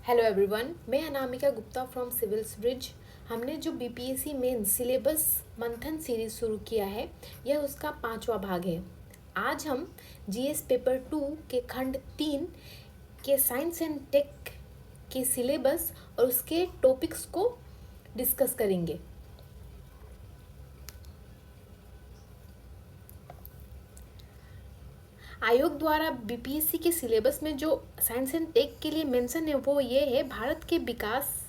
Hello everyone, मैं Anamika Gupta from civils bridge. हमने जो बीपीएससी मेन सिलेबस मंथन सीरीज शुरू किया है, यह उसका 5वां भाग है। आज हम जीएस पेपर 2 के खंड 3 के साइंस एंड टेक के सिलेबस और उसके टॉपिक्स को डिस्कस करेंगे। आयोग द्वारा बीपीएससी के सिलेबस में जो साइंस एंड टेक के लिए मेंशन है वो ये है, भारत के विकास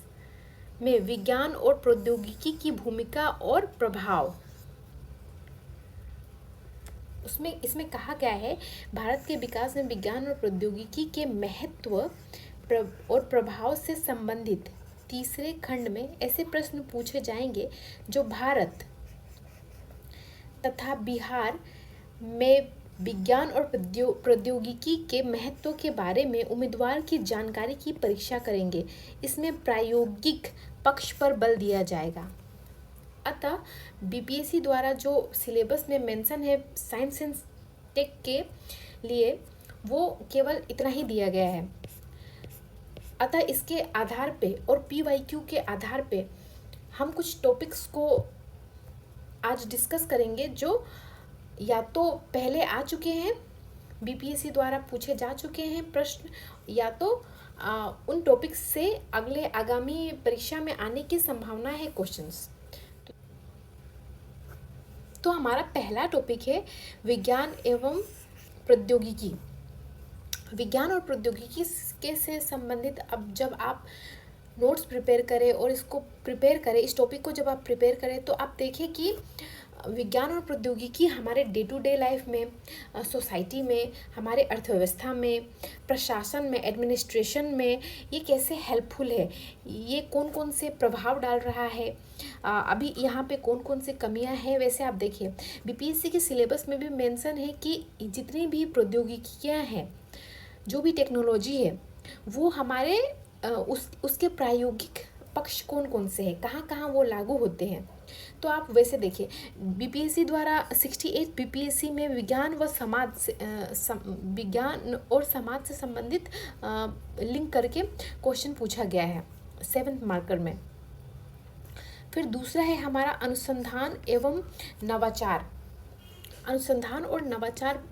में विज्ञान और प्रौद्योगिकी की भूमिका और प्रभाव। इसमें कहा गया है, भारत के विकास में विज्ञान और प्रौद्योगिकी के महत्व और प्रभाव से संबंधित तीसरे खंड में ऐसे प्रश्न पूछे जाएंगे जो भारत तथा बिहार में विज्ञान और प्रौद्योगिकी के महत्व के बारे में उम्मीदवार की जानकारी की परीक्षा करेंगे। इसमें प्रायोगिक पक्ष पर बल दिया जाएगा। अतः बीपीएससी द्वारा जो सिलेबस में मेंशन है साइंस एंड टेक के लिए, वो केवल इतना ही दिया गया है। अतः इसके आधार पे और पीवाईक्यू के आधार पे हम कुछ टॉपिक्स को आज डिस्कस करेंगे जो या तो पहले आ चुके हैं, बीपीएससी द्वारा पूछे जा चुके हैं प्रश्न, या तो उन टॉपिक्स से अगले आगामी परीक्षा में आने की संभावना है क्वेश्चंस। तो हमारा पहला टॉपिक है विज्ञान एवं प्रौद्योगिकी। विज्ञान और प्रौद्योगिकी के से संबंधित अब जब आप नोट्स प्रिपेयर करें और इसको प्रिपेयर करें, इस टॉपिक को जब आप प्रिपेयर करें तो आप देखें कि विज्ञान और प्रौद्योगिकी हमारे डे टू डे लाइफ में, सोसाइटी में, हमारे अर्थव्यवस्था में, प्रशासन में, एडमिनिस्ट्रेशन में ये कैसे हेल्पफुल है, ये कौन कौन से प्रभाव डाल रहा है, अभी यहाँ पे कौन कौन से कमियाँ हैं। वैसे आप देखिए बीपीएससी के सिलेबस में भी मेंशन है कि जितनी भी प्रौद्योगिकियाँ हैं, जो भी टेक्नोलॉजी है, वो हमारे उसके प्रायोगिक पक्ष कौन कौन से हैं, कहाँ कहाँ वो लागू होते हैं। तो आप वैसे देखिए बीपीएससी द्वारा 68 बीपीएससी में विज्ञान और समाज से संबंधित लिंक करके क्वेश्चन पूछा गया है 7th मार्कर में। फिर दूसरा है हमारा अनुसंधान एवं नवाचार। अनुसंधान और नवाचार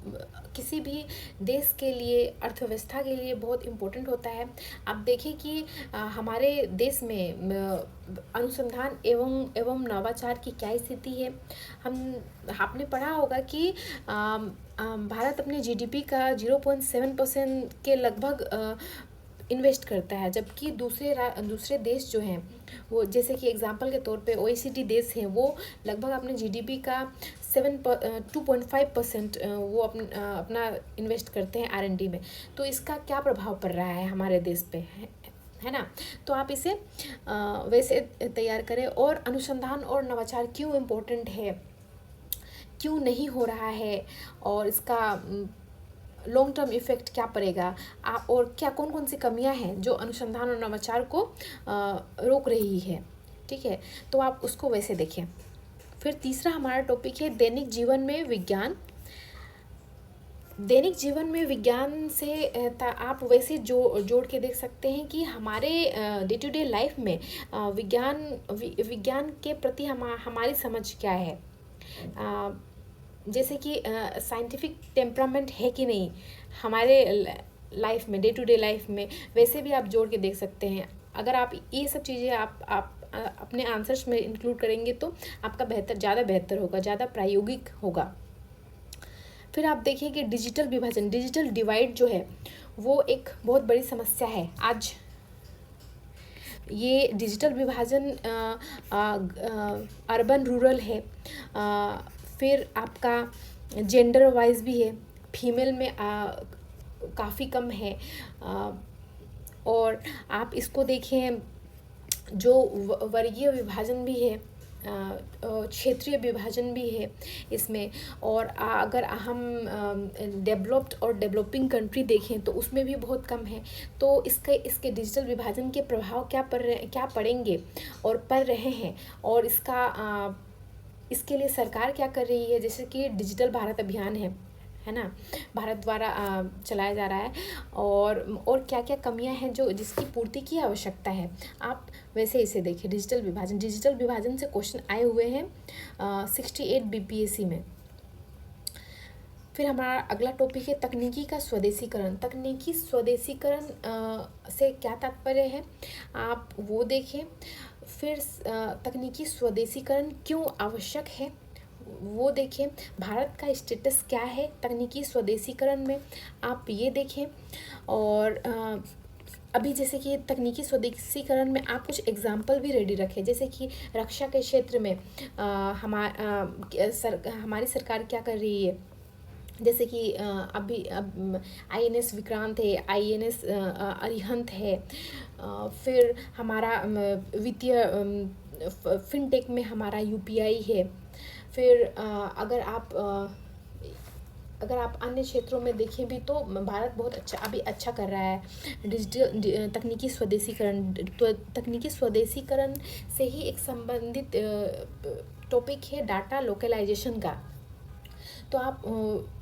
किसी भी देश के लिए, अर्थव्यवस्था के लिए बहुत इम्पोर्टेंट होता है। आप देखें कि हमारे देश में अनुसंधान एवं नवाचार की क्या स्थिति है। आपने पढ़ा होगा कि भारत अपने जीडीपी का 0.7% के लगभग इन्वेस्ट करता है, जबकि दूसरे देश जो हैं वो, जैसे कि एग्जांपल के तौर पे ओईसीडी देश हैं, वो लगभग अपने जीडीपी का 2.5% वो अपना इन्वेस्ट करते हैं आरएनडी में। तो इसका क्या प्रभाव पड़ रहा है हमारे देश पे, है ना। तो आप इसे वैसे तैयार करें। और अनुसंधान और नवाचार क्यों इम्पोर्टेंट है, क्यों नहीं हो रहा है, और इसका लॉन्ग टर्म इफेक्ट क्या पड़ेगा, और क्या कौन कौन सी कमियां हैं जो अनुसंधान और नवाचार को रोक रही है। ठीक है, तो आप उसको वैसे देखें। फिर तीसरा हमारा टॉपिक है दैनिक जीवन में विज्ञान। दैनिक जीवन में विज्ञान से आप वैसे जोड़ के देख सकते हैं कि हमारे डे टू डे लाइफ में विज्ञान के प्रति हमारी समझ क्या है, जैसे कि साइंटिफिक टेम्परामेंट है कि नहीं हमारे लाइफ में, डे टू डे लाइफ में, वैसे भी आप जोड़ के देख सकते हैं। अगर आप ये सब चीज़ें आप अपने आंसर्स में इंक्लूड करेंगे तो आपका ज़्यादा बेहतर होगा, ज़्यादा प्रायोगिक होगा। फिर आप देखिए कि डिजिटल विभाजन, डिजिटल डिवाइड जो है वो एक बहुत बड़ी समस्या है आज। ये डिजिटल विभाजन अर्बन रूरल है, फिर आपका जेंडर वाइज भी है, फीमेल में काफ़ी कम है, और आप इसको देखें जो वर्गीय विभाजन भी है, क्षेत्रीय विभाजन भी है इसमें। और अगर हम डेवलप्ड और डेवलपिंग कंट्री देखें तो उसमें भी बहुत कम है। तो इसके डिजिटल विभाजन के प्रभाव क्या पड़ेंगे और पड़ रहे हैं, और इसके लिए सरकार क्या कर रही है, जैसे कि डिजिटल भारत अभियान है है ना, भारत द्वारा चलाया जा रहा है, और क्या क्या कमियां हैं जो जिसकी पूर्ति की आवश्यकता है। आप वैसे इसे देखिए, डिजिटल विभाजन से क्वेश्चन आए हुए हैं 68 बीपीएससी में। फिर हमारा अगला टॉपिक है तकनीकी का स्वदेशीकरण। तकनीकी स्वदेशीकरण से क्या तात्पर्य है, आप वो देखें। फिर तकनीकी स्वदेशीकरण क्यों आवश्यक है वो देखें। भारत का स्टेटस क्या है तकनीकी स्वदेशीकरण में, आप ये देखें। और अभी जैसे कि तकनीकी स्वदेशीकरण में आप कुछ एग्जाम्पल भी रेडी रखें, जैसे कि रक्षा के क्षेत्र में हमारी सरकार क्या कर रही है। जैसे कि अभी INS विक्रांत है, INS अरिहंत है। फिर हमारा वित्तीय फिनटेक में हमारा UPI है। फिर अगर आप अन्य क्षेत्रों में देखें भी तो भारत बहुत अच्छा कर रहा है डिजिटल तकनीकी स्वदेशीकरण। तो तकनीकी स्वदेशीकरण से ही एक संबंधित टॉपिक है डाटा लोकलाइजेशन का, तो आप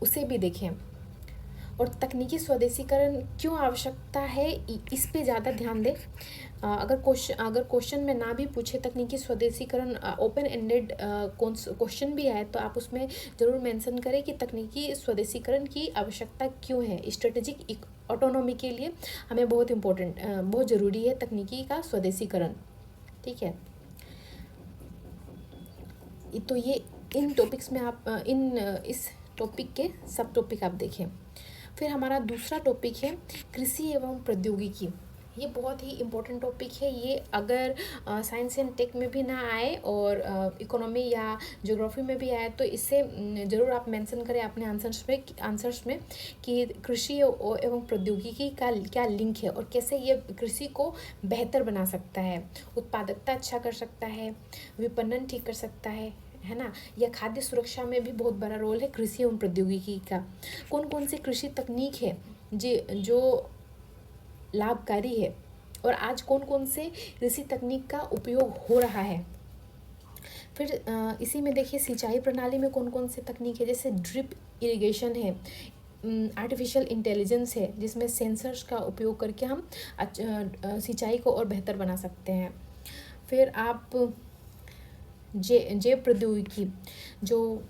उसे भी देखें। और तकनीकी स्वदेशीकरण क्यों आवश्यकता है इस पे ज़्यादा ध्यान दें। अगर क्वेश्चन में ना भी पूछे तकनीकी स्वदेशीकरण, ओपन एंडेड क्वेश्चन भी आए तो आप उसमें ज़रूर मेंशन करें कि तकनीकी स्वदेशीकरण की आवश्यकता क्यों है। स्ट्रेटेजिक ऑटोनॉमी के लिए हमें बहुत ज़रूरी है तकनीकी का स्वदेशीकरण, ठीक है। तो ये इन टॉपिक्स में आप इस टॉपिक के सब टॉपिक आप देखें। फिर हमारा दूसरा टॉपिक है कृषि एवं प्रौद्योगिकी। ये बहुत ही इम्पोर्टेंट टॉपिक है। ये अगर साइंस एंड टेक में भी ना आए और इकोनॉमी या ज्योग्राफी में भी आए तो इससे ज़रूर आप मेंशन करें अपने आंसर्स में कि कृषि एवं प्रौद्योगिकी का क्या लिंक है और कैसे ये कृषि को बेहतर बना सकता है, उत्पादकता अच्छा कर सकता है, विपणन ठीक कर सकता है ना, या खाद्य सुरक्षा में भी बहुत बड़ा रोल है कृषि एवं प्रौद्योगिकी का। कौन कौन सी कृषि तकनीक है जो लाभकारी है और आज कौन कौन से कृषि तकनीक का उपयोग हो रहा है। फिर इसी में देखिए सिंचाई प्रणाली में कौन कौन से तकनीक है, जैसे ड्रिप इरिगेशन है, आर्टिफिशियल इंटेलिजेंस है जिसमें सेंसर्स का उपयोग करके हम सिंचाई को और बेहतर बना सकते हैं। फिर आप जैव प्रौद्योगिकी जो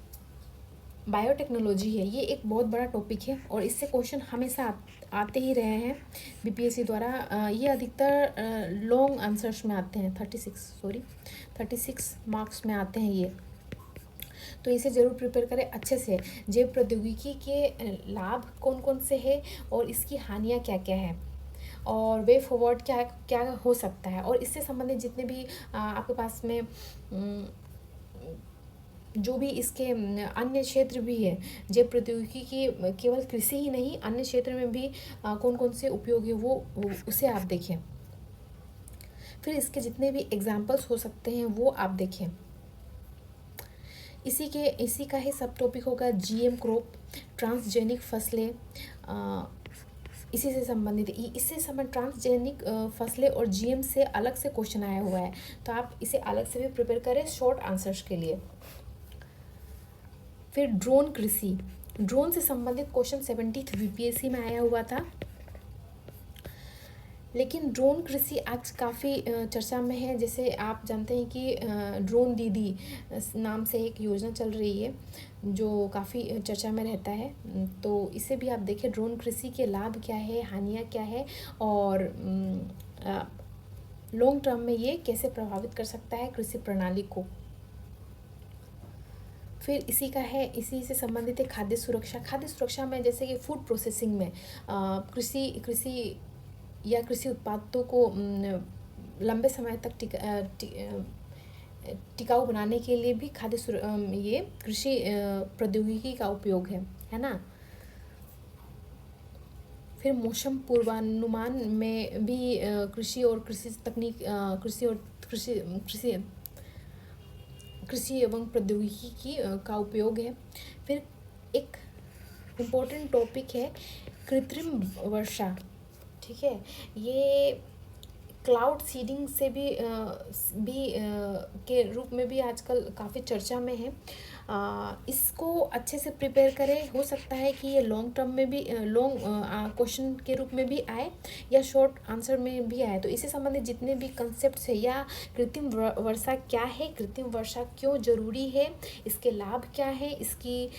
बायोटेक्नोलॉजी है, ये एक बहुत बड़ा टॉपिक है और इससे क्वेश्चन हमेशा आते ही रहे हैं बीपीएससी द्वारा। ये अधिकतर लॉन्ग आंसर्स में आते हैं, 36 मार्क्स में आते हैं ये, तो इसे ज़रूर प्रिपेयर करें अच्छे से। जैव प्रौद्योगिकी के लाभ कौन कौन से हैं और इसकी हानियाँ क्या क्या है और वे फॉरवर्ड क्या क्या हो सकता है, और इससे संबंधित जितने भी आपके पास में जो भी इसके अन्य क्षेत्र भी है जैव प्रौद्योगिकी की, केवल कृषि ही नहीं अन्य क्षेत्र में भी कौन कौन से उपयोग है वो उसे आप देखें। फिर इसके जितने भी एग्जाम्पल्स हो सकते हैं वो आप देखें। इसी का ही सब टॉपिक होगा GM क्रॉप, ट्रांसजेनिक फसलें, इससे संबंधित ट्रांसजेनिक फसलें और GM से अलग से क्वेश्चन आया हुआ है, तो आप इसे अलग से भी प्रिपेयर करें शॉर्ट आंसर्स के लिए। फिर ड्रोन से संबंधित क्वेश्चन 70 बीपीएससी में आया हुआ था, लेकिन ड्रोन कृषि आज काफ़ी चर्चा में है। जैसे आप जानते हैं कि ड्रोन दीदी नाम से एक योजना चल रही है जो काफ़ी चर्चा में रहता है, तो इसे भी आप देखें। ड्रोन कृषि के लाभ क्या है, हानियाँ क्या है और लॉन्ग टर्म में ये कैसे प्रभावित कर सकता है कृषि प्रणाली को। फिर इसी से संबंधित है खाद्य सुरक्षा में, जैसे कि फूड प्रोसेसिंग में कृषि या कृषि उत्पादों को लंबे समय तक टिकाऊ बनाने के लिए भी ये कृषि प्रौद्योगिकी का उपयोग है ना। फिर मौसम पूर्वानुमान में भी कृषि और कृषि तकनीक कृषि एवं प्रौद्योगिकी का उपयोग है। फिर एक इम्पोर्टेंट टॉपिक है कृत्रिम वर्षा, ठीक है। ये क्लाउड सीडिंग से भी के रूप में भी आजकल काफ़ी चर्चा में है। इसको अच्छे से प्रिपेयर करें। हो सकता है कि ये लॉन्ग टर्म में भी लॉन्ग क्वेश्चन के रूप में भी आए या शॉर्ट आंसर में भी आए। तो इससे संबंधित जितने भी कंसेप्ट है या कृत्रिम वर्षा क्या है, कृत्रिम वर्षा क्यों ज़रूरी है, इसके लाभ क्या है, इसकी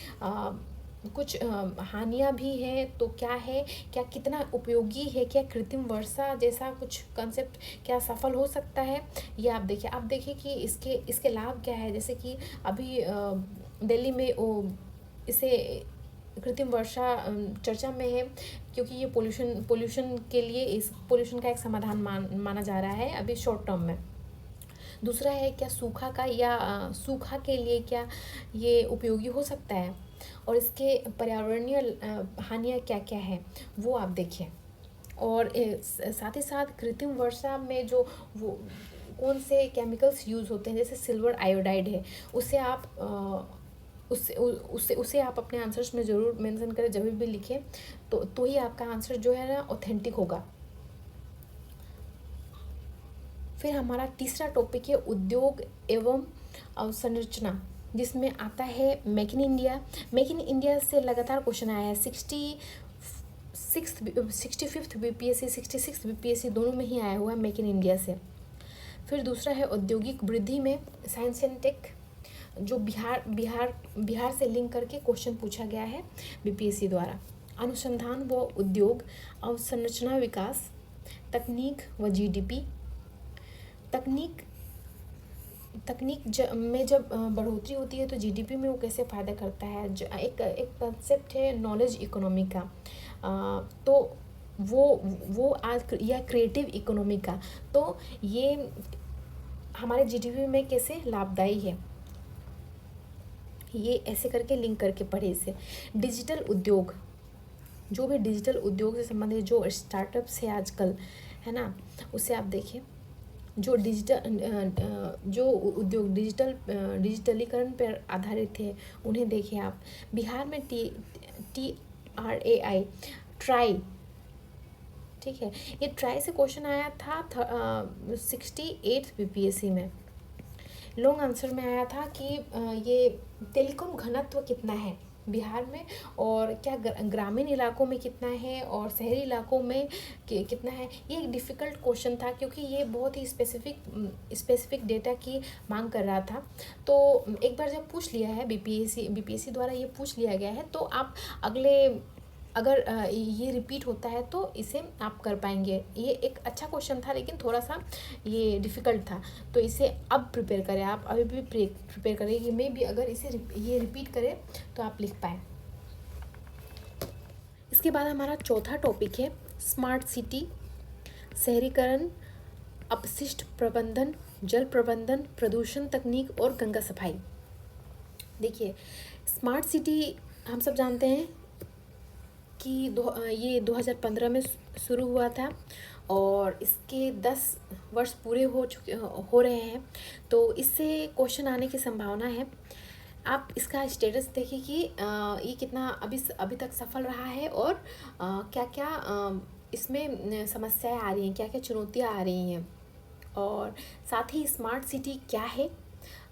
कुछ हानियाँ भी है तो क्या है, क्या कितना उपयोगी है, क्या कृत्रिम वर्षा जैसा कुछ कंसेप्ट क्या सफल हो सकता है, ये आप देखिए कि इसके इसके लाभ क्या है। जैसे कि अभी दिल्ली में इसे कृत्रिम वर्षा चर्चा में है क्योंकि ये पोल्यूशन के लिए इस पोल्यूशन का एक समाधान माना जा रहा है अभी शॉर्ट टर्म में। दूसरा है क्या सूखा का या सूखा के लिए क्या ये उपयोगी हो सकता है और इसके पर्यावरणीय हानियाँ क्या क्या है वो आप देखिए। और साथ ही साथ कृत्रिम वर्षा में जो वो कौन से केमिकल्स यूज़ होते हैं, जैसे सिल्वर आयोडाइड है, उससे आप उसे आप अपने आंसर्स में ज़रूर मेंशन करें। जब भी लिखें तो ही आपका आंसर जो है ना ऑथेंटिक होगा। फिर हमारा तीसरा टॉपिक है उद्योग एवं अवसंरचना, जिसमें आता है make in India. Make in India से लगातार क्वेश्चन आया है। 65th BPSC 66th BPSC दोनों में ही आया हुआ है मेक इन इंडिया से। फिर दूसरा है औद्योगिक वृद्धि में साइंस एंड टेक, जो बिहार से लिंक करके क्वेश्चन पूछा गया है BPSC द्वारा। अनुसंधान व उद्योग, अवसंरचना विकास, तकनीक व GDP। तकनीक में जब बढ़ोतरी होती है तो GDP में वो कैसे फ़ायदा करता है। एक कंसेप्ट है नॉलेज इकोनॉमी का, तो वो आज या क्रिएटिव इकोनॉमी का, तो ये हमारे GDP में कैसे लाभदायी है, ये ऐसे करके लिंक करके पढ़े इसे। डिजिटल उद्योग, जो भी डिजिटल उद्योग से संबंधित जो स्टार्टअप्स है आजकल, है ना, उसे आप देखिए। जो उद्योग डिजिटलीकरण पर आधारित है उन्हें देखिए आप। बिहार में TRAI ट्राई, ठीक है, ये ट्राई से क्वेश्चन आया था 68th BPSC में। लॉन्ग आंसर में आया था कि ये टेलीकॉम घनत्व कितना है बिहार में, और क्या ग्रामीण इलाकों में कितना है और शहरी इलाकों में कितना है। ये एक डिफ़िकल्ट क्वेश्चन था क्योंकि ये बहुत ही स्पेसिफिक डेटा की मांग कर रहा था। तो एक बार जब पूछ लिया है BPSC द्वारा ये पूछ लिया गया है, तो आप अगर ये रिपीट होता है तो इसे आप कर पाएंगे। ये एक अच्छा क्वेश्चन था लेकिन थोड़ा सा ये डिफ़िकल्ट था, तो इसे अब प्रिपेयर करें आप, अभी भी प्रिपेयर करें। ये मे भी अगर ये रिपीट करें तो आप लिख पाएँ। इसके बाद हमारा चौथा टॉपिक है स्मार्ट सिटी, शहरीकरण, अपशिष्ट प्रबंधन, जल प्रबंधन, प्रदूषण तकनीक और गंगा सफाई। देखिए, स्मार्ट सिटी हम सब जानते हैं कि ये 2015 में शुरू हुआ था और इसके 10 वर्ष पूरे हो रहे हैं, तो इससे क्वेश्चन आने की संभावना है। आप इसका स्टेटस देखिए कि ये कितना अभी तक सफल रहा है और क्या क्या इसमें समस्याएं आ रही हैं, क्या क्या चुनौतियां आ रही हैं, और साथ ही स्मार्ट सिटी क्या है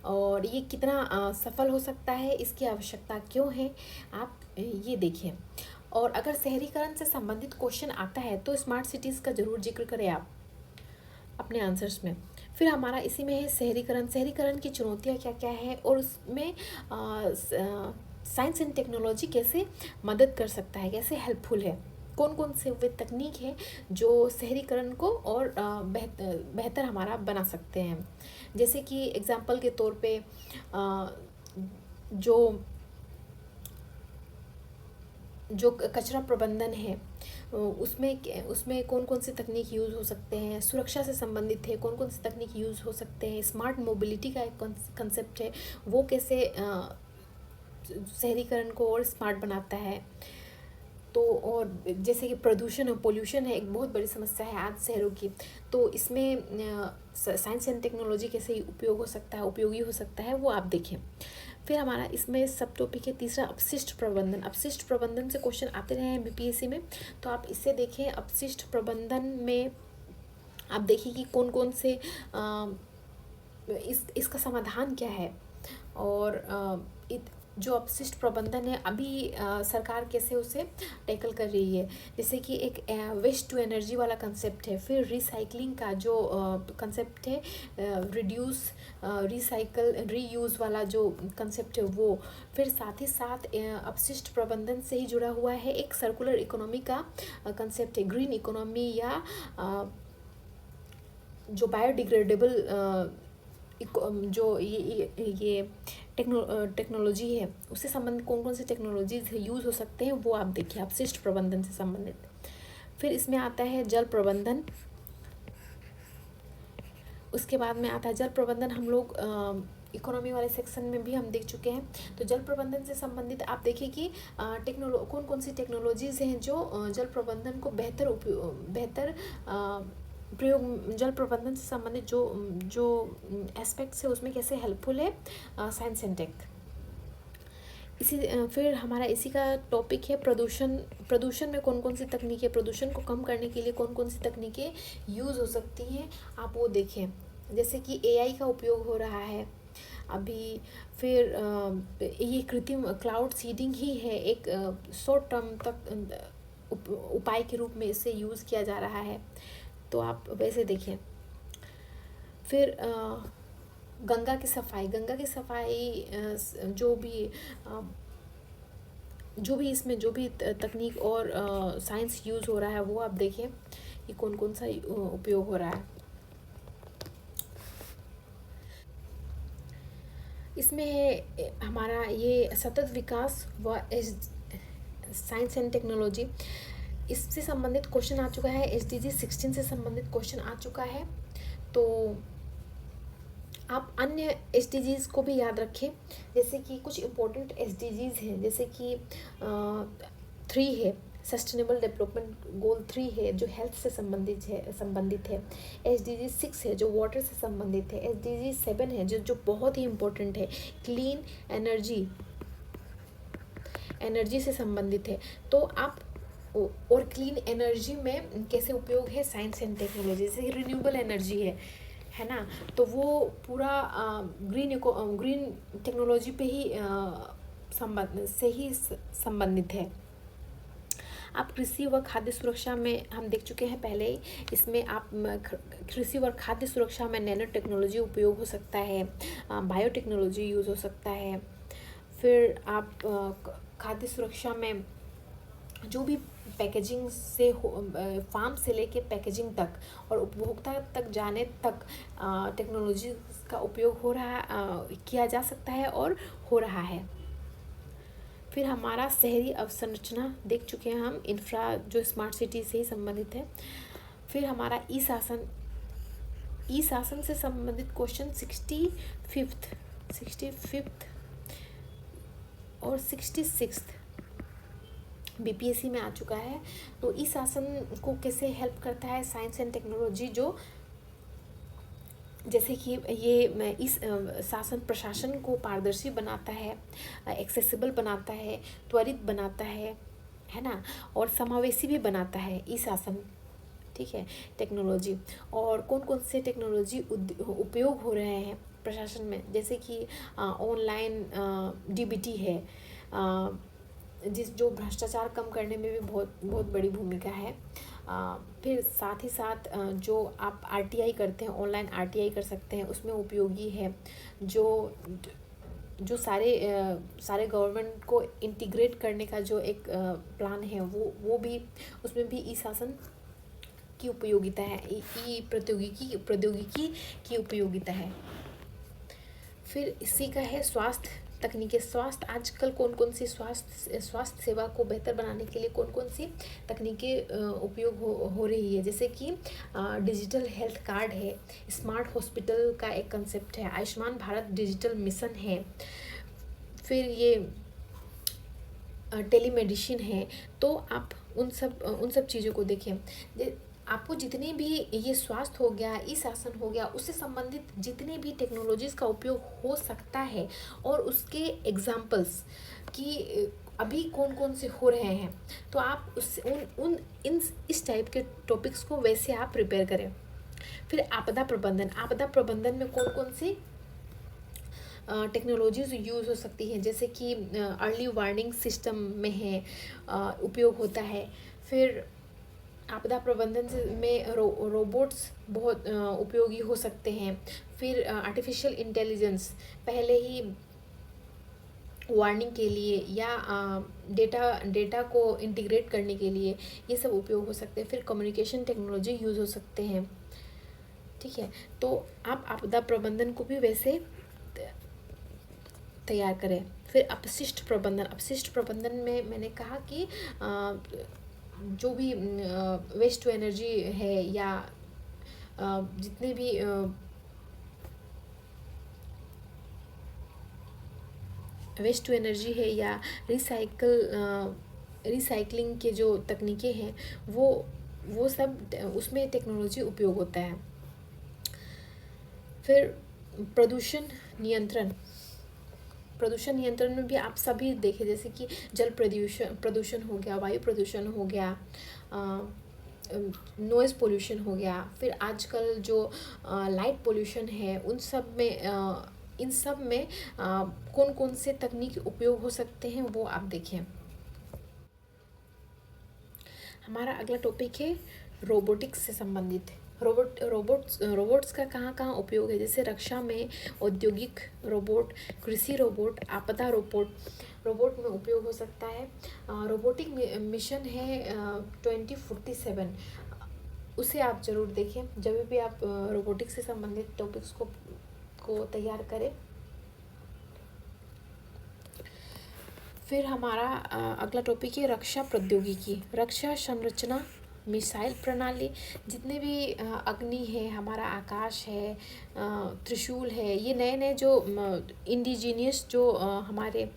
और ये कितना सफल हो सकता है, इसकी आवश्यकता क्यों है, आप ये देखिए। और अगर शहरीकरण से संबंधित क्वेश्चन आता है तो स्मार्ट सिटीज़ का ज़रूर जिक्र करें आप अपने आंसर्स में। फिर हमारा इसी में है शहरीकरण की चुनौतियाँ क्या क्या है और उसमें साइंस एंड टेक्नोलॉजी कैसे मदद कर सकता है, कैसे हेल्पफुल है, कौन कौन से वे तकनीक है जो शहरीकरण को और बेहतर हमारा बना सकते हैं। जैसे कि एग्जांपल के तौर पे जो कचरा प्रबंधन है उसमें कौन कौन से तकनीक यूज़ हो सकते हैं, सुरक्षा से संबंधित है कौन कौन से तकनीक यूज़ हो सकते हैं, स्मार्ट मोबिलिटी का एक कंसेप्ट है वो कैसे शहरीकरण को और स्मार्ट बनाता है। तो और जैसे कि प्रदूषण और पोल्यूशन है एक बहुत बड़ी समस्या है आज शहरों की, तो इसमें साइंस एंड टेक्नोलॉजी कैसे उपयोगी हो सकता है वो आप देखें। फिर हमारा इसमें सब टॉपिक है तीसरा अपशिष्ट प्रबंधन से क्वेश्चन आते रहे हैं BPSC में, तो आप इससे देखें। अपशिष्ट प्रबंधन में आप देखिए कि कौन कौन से इसका समाधान क्या है, और जो अपशिष्ट प्रबंधन है अभी सरकार कैसे उसे टैकल कर रही है, जैसे कि एक वेस्ट टू एनर्जी वाला कंसेप्ट है, फिर रिसाइकलिंग का जो कंसेप्ट है, रिड्यूस रिसाइकल रीयूज़ वाला जो कंसेप्ट है वो, फिर साथ ही साथ अपशिष्ट प्रबंधन से ही जुड़ा हुआ है एक सर्कुलर इकोनॉमी का कंसेप्ट है, ग्रीन इकोनॉमी या जो बायोडिग्रेडेबल जो ये टेक्नोलॉजी है उससे संबंधित कौन कौन से टेक्नोलॉजीज यूज़ हो सकते हैं वो आप देखिए अपशिष्ट प्रबंधन से संबंधित। फिर इसमें आता है जल प्रबंधन, उसके बाद में आता है जल प्रबंधन, हम लोग इकोनॉमी वाले सेक्शन में भी हम देख चुके हैं। तो जल प्रबंधन से संबंधित आप देखिए कि कौन कौन सी टेक्नोलॉजीज़ हैं जो जल प्रबंधन को बेहतर प्रयोग, जल प्रबंधन से संबंधित जो जो एस्पेक्ट्स है उसमें कैसे हेल्पफुल है साइंस एंड टेक। इसी फिर हमारा इसी का टॉपिक है प्रदूषण में कौन कौन सी तकनीकें, प्रदूषण को कम करने के लिए कौन कौन सी तकनीकें यूज़ हो सकती हैं, आप वो देखें। जैसे कि एआई का उपयोग हो रहा है अभी, फिर ये कृत्रिम क्लाउड सीडिंग ही है, एक शॉर्ट टर्म तक उपाय के रूप में इसे यूज़ किया जा रहा है, तो आप वैसे देखें। फिर गंगा की सफाई जो भी इसमें जो भी तकनीक और साइंस यूज़ हो रहा है वो आप देखिए कि कौन कौन सा उपयोग हो रहा है। इसमें है हमारा ये सतत विकास व साइंस एंड टेक्नोलॉजी, इससे संबंधित क्वेश्चन आ चुका है, SDG 16 से संबंधित क्वेश्चन आ चुका है। तो आप अन्य SDGs को भी याद रखें, जैसे कि कुछ इम्पोर्टेंट SDGs हैं, जैसे कि 3 है सस्टेनेबल डेवलपमेंट गोल 3 है जो हेल्थ से संबंधित है। SDG 6 है जो वाटर से संबंधित है। SDG 7 है जो बहुत ही इम्पोर्टेंट है, क्लीन एनर्जी से संबंधित है। तो आप और क्लीन एनर्जी में कैसे उपयोग है साइंस एंड टेक्नोलॉजी, जैसे रिन्यूएबल एनर्जी है ना, तो वो पूरा ग्रीन टेक्नोलॉजी पे ही संबंधित है। आप कृषि व खाद्य सुरक्षा में हम देख चुके हैं पहले ही, इसमें आप कृषि व खाद्य सुरक्षा में नैनो टेक्नोलॉजी उपयोग हो सकता है, बायोटेक्नोलॉजी यूज़ हो सकता है। फिर आप खाद्य सुरक्षा में जो भी पैकेजिंग से फार्म से लेके पैकेजिंग तक और उपभोक्ता तक जाने तक टेक्नोलॉजी का उपयोग किया जा सकता है और हो रहा है। फिर हमारा शहरी अवसंरचना देख चुके हैं हम, इंफ्रा जो स्मार्ट सिटी से ही संबंधित है। फिर हमारा ई शासन से संबंधित क्वेश्चन 65th और 66th BPSC में आ चुका है। तो ई शासन को कैसे हेल्प करता है साइंस एंड टेक्नोलॉजी, जो जैसे कि ये इस शासन प्रशासन को पारदर्शी बनाता है, एक्सेसिबल बनाता है, त्वरित बनाता है ना, और समावेशी भी बनाता है ई शासन, ठीक है, टेक्नोलॉजी। और कौन कौन से टेक्नोलॉजी उपयोग हो रहे हैं प्रशासन में, जैसे कि ऑनलाइन DBT है, जो भ्रष्टाचार कम करने में भी बहुत बड़ी भूमिका है। फिर साथ ही साथ जो आप RTI करते हैं, ऑनलाइन RTI कर सकते हैं, उसमें उपयोगी है। जो सारे गवर्नमेंट को इंटीग्रेट करने का जो एक प्लान है वो भी, उसमें भी ई शासन की उपयोगिता है, ई प्रौद्योगिकी की उपयोगिता है। फिर इसी का है स्वास्थ्य तकनीकें। स्वास्थ्य आजकल कौन कौन सी स्वास्थ्य सेवा को बेहतर बनाने के लिए कौन कौन सी तकनीकें उपयोग हो रही है, जैसे कि डिजिटल हेल्थ कार्ड है, स्मार्ट हॉस्पिटल का एक कंसेप्ट है, आयुष्मान भारत डिजिटल मिशन है, फिर ये टेलीमेडिसिन है। तो आप उन सब चीज़ों को देखें। आपको जितने भी ये स्वास्थ्य हो गया, ई शासन हो गया, उससे संबंधित जितने भी टेक्नोलॉजीज़ का उपयोग हो सकता है और उसके एग्जाम्पल्स कि अभी कौन कौन से हो रहे हैं, तो आप इस टाइप के टॉपिक्स को वैसे आप प्रिपेयर करें। फिर आपदा प्रबंधन में कौन कौन सी टेक्नोलॉजीज यूज़ हो सकती हैं, जैसे कि अर्ली वार्निंग सिस्टम में है उपयोग होता है। फिर आपदा प्रबंधन में रोबोट्स बहुत उपयोगी हो सकते हैं। फिर आर्टिफिशियल इंटेलिजेंस पहले ही वार्निंग के लिए या डेटा को इंटीग्रेट करने के लिए ये सब उपयोग हो सकते हैं। फिर कम्युनिकेशन टेक्नोलॉजी यूज़ हो सकते हैं। ठीक है, तो आप आपदा प्रबंधन को भी वैसे तैयार करें। फिर अपशिष्ट प्रबंधन में मैंने कहा कि जो भी वेस्ट टू एनर्जी है या जितने भी वेस्ट टू एनर्जी है या रिसाइकलिंग के जो तकनीकें हैं वो सब उसमें टेक्नोलॉजी उपयोग होता है। फिर प्रदूषण नियंत्रण में भी आप सभी देखें, जैसे कि जल प्रदूषण हो गया, वायु प्रदूषण हो गया, नॉइज़ पोल्यूशन हो गया। फिर आजकल जो लाइट पोल्यूशन है इन सब में कौन कौन से तकनीक उपयोग हो सकते हैं वो आप देखें। हमारा अगला टॉपिक है रोबोटिक्स से संबंधित। रोबोट्स का कहाँ कहाँ उपयोग है, जैसे रक्षा में औद्योगिक रोबोट, कृषि रोबोट, आपदा रोबोट में उपयोग हो सकता है। रोबोटिक मिशन है 2047, उसे आप ज़रूर देखें जब भी आप रोबोटिक्स से संबंधित टॉपिक्स को तैयार करें। फिर हमारा अगला टॉपिक है रक्षा प्रौद्योगिकी, रक्षा संरचना, मिसाइल प्रणाली, जितने भी अग्नि है, हमारा आकाश है, त्रिशूल है, ये नए जो इंडिजीनियस जो हमारे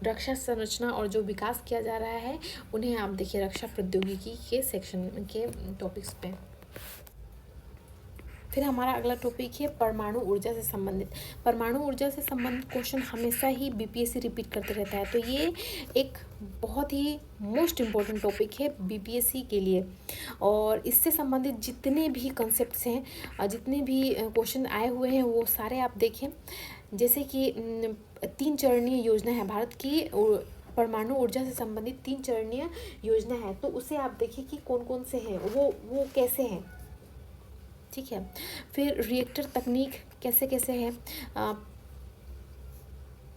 रक्षा संरचना और जो विकास किया जा रहा है उन्हें आप देखिए रक्षा प्रौद्योगिकी के सेक्शन के टॉपिक्स पे। फिर हमारा अगला टॉपिक है परमाणु ऊर्जा से संबंधित। परमाणु ऊर्जा से संबंधित क्वेश्चन हमेशा ही बीपीएससी रिपीट करते रहता है, तो ये एक बहुत ही मोस्ट इम्पॉर्टेंट टॉपिक है बीपीएससी के लिए। और इससे संबंधित जितने भी कंसेप्ट्स हैं, जितने भी क्वेश्चन आए हुए हैं वो सारे आप देखें। जैसे कि 3 चरणीय योजना है भारत की, परमाणु ऊर्जा से संबंधित 3 चरणीय योजना है, तो उसे आप देखिए कि कौन कौन से हैं, वो कैसे हैं। ठीक है, फिर रिएक्टर तकनीक कैसे कैसे है,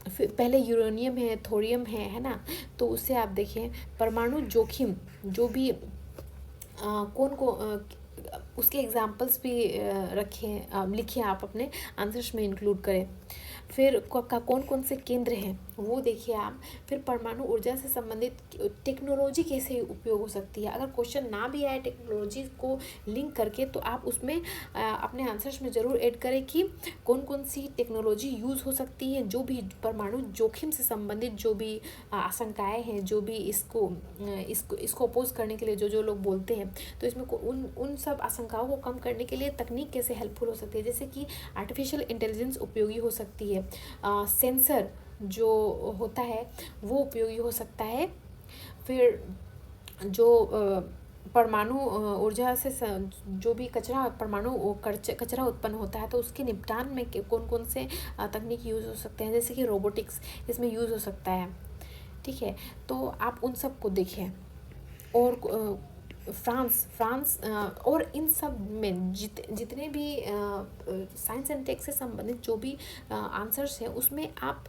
फिर पहले यूरेनियम है, थोरियम है ना, तो उससे आप देखें। परमाणु जोखिम जो भी कौन को उसके एग्जाम्पल्स भी रखें, लिखिए, आप अपने आंसर्स में इंक्लूड करें। फिर कौन कौन से केंद्र हैं वो देखिए आप। फिर परमाणु ऊर्जा से संबंधित टेक्नोलॉजी कैसे उपयोग हो सकती है, अगर क्वेश्चन ना भी आए टेक्नोलॉजी को लिंक करके तो आप उसमें अपने आंसर्स में ज़रूर ऐड करें कि कौन कौन सी टेक्नोलॉजी यूज़ हो सकती है, जो भी परमाणु जोखिम से संबंधित जो भी आशंकाएँ हैं, जो भी इसको अपोज करने के लिए जो लोग बोलते हैं, तो इसमें उन सब आशंकाओं को कम करने के लिए तकनीक कैसे हेल्पफुल हो सकती है। जैसे कि आर्टिफिशियल इंटेलिजेंस उपयोगी हो सकती है, सेंसर जो होता है वो उपयोगी हो सकता है। फिर जो परमाणु ऊर्जा से जो भी परमाणु कचरा उत्पन्न होता है, तो उसके निपटान में कौन कौन से तकनीक यूज़ हो सकते हैं, जैसे कि रोबोटिक्स इसमें यूज़ हो सकता है। ठीक है, तो आप उन सब को देखें। और फ्रांस और इन सब में जितने भी साइंस एंड टेक से संबंधित जो भी आंसर्स हैं उसमें आप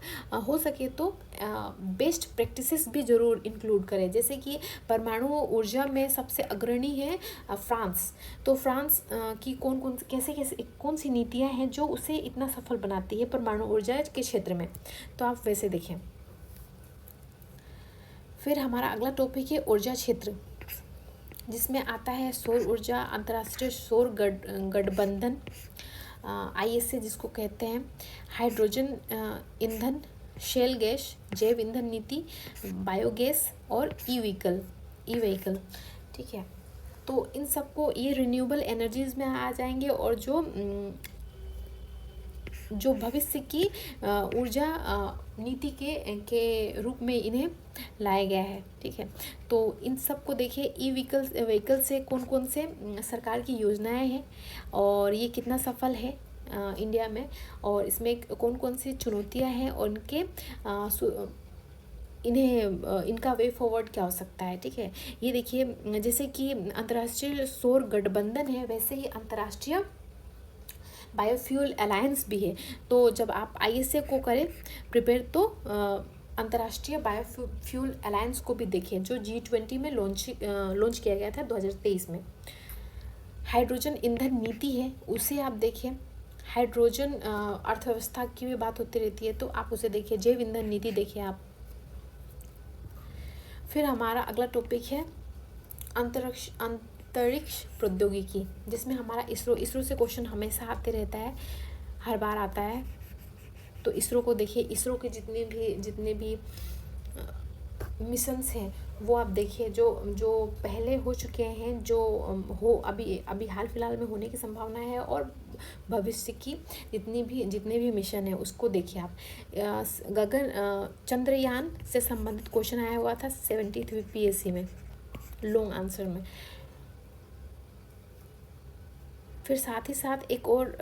हो सके तो बेस्ट प्रैक्टिसेस भी ज़रूर इंक्लूड करें। जैसे कि परमाणु ऊर्जा में सबसे अग्रणी है फ्रांस, तो फ्रांस की कौन सी नीतियाँ हैं जो उसे इतना सफल बनाती है परमाणु ऊर्जा के क्षेत्र में, तो आप वैसे देखें। फिर हमारा अगला टॉपिक है ऊर्जा क्षेत्र, जिसमें आता है सौर ऊर्जा, अंतर्राष्ट्रीय सौर गठबंधन ISA जिसको कहते हैं, हाइड्रोजन ईंधन, शेल गैस, जैव ईंधन नीति, बायोगैस और ई व्हीकल। ठीक है, तो इन सबको ये रिन्यूएबल एनर्जीज में आ जाएंगे और जो भविष्य की ऊर्जा नीति के रूप में इन्हें लाया गया है। ठीक है, तो इन सब को देखिए। ई व्हीकल से कौन कौन से सरकार की योजनाएं हैं और ये कितना सफल है, इंडिया में, और इसमें कौन कौन सी चुनौतियां हैं और इनका वे फॉरवर्ड क्या हो सकता है। ठीक है, ये देखिए जैसे कि अंतर्राष्ट्रीय सौर गठबंधन है, वैसे ही अंतर्राष्ट्रीय बायोफ्यूल अलायंस भी है। तो जब आप ISA को करें प्रिपेयर, तो अंतर्राष्ट्रीय बायोफ्यूल अलायंस को भी देखें, जो G20 में लॉन्च किया गया था 2023 में। हाइड्रोजन ईंधन नीति है, उसे आप देखें। हाइड्रोजन अर्थव्यवस्था की भी बात होती रहती है, तो आप उसे देखिए। जैव ईंधन नीति देखिए आप। फिर हमारा अगला टॉपिक है अंतरिक्ष प्रौद्योगिकी, जिसमें हमारा इसरो से क्वेश्चन हमेशा आते रहता है, हर बार आता है। तो इसरो को देखिए, इसरो के जितने भी मिशंस हैं वो आप देखिए, जो पहले हो चुके हैं, जो अभी हाल फिलहाल में होने की संभावना है, और भविष्य की जितने भी मिशन है उसको देखिए आप। चंद्रयान से संबंधित क्वेश्चन आया हुआ था 73 PSC में, लॉन्ग आंसर में। फिर साथ ही साथ एक और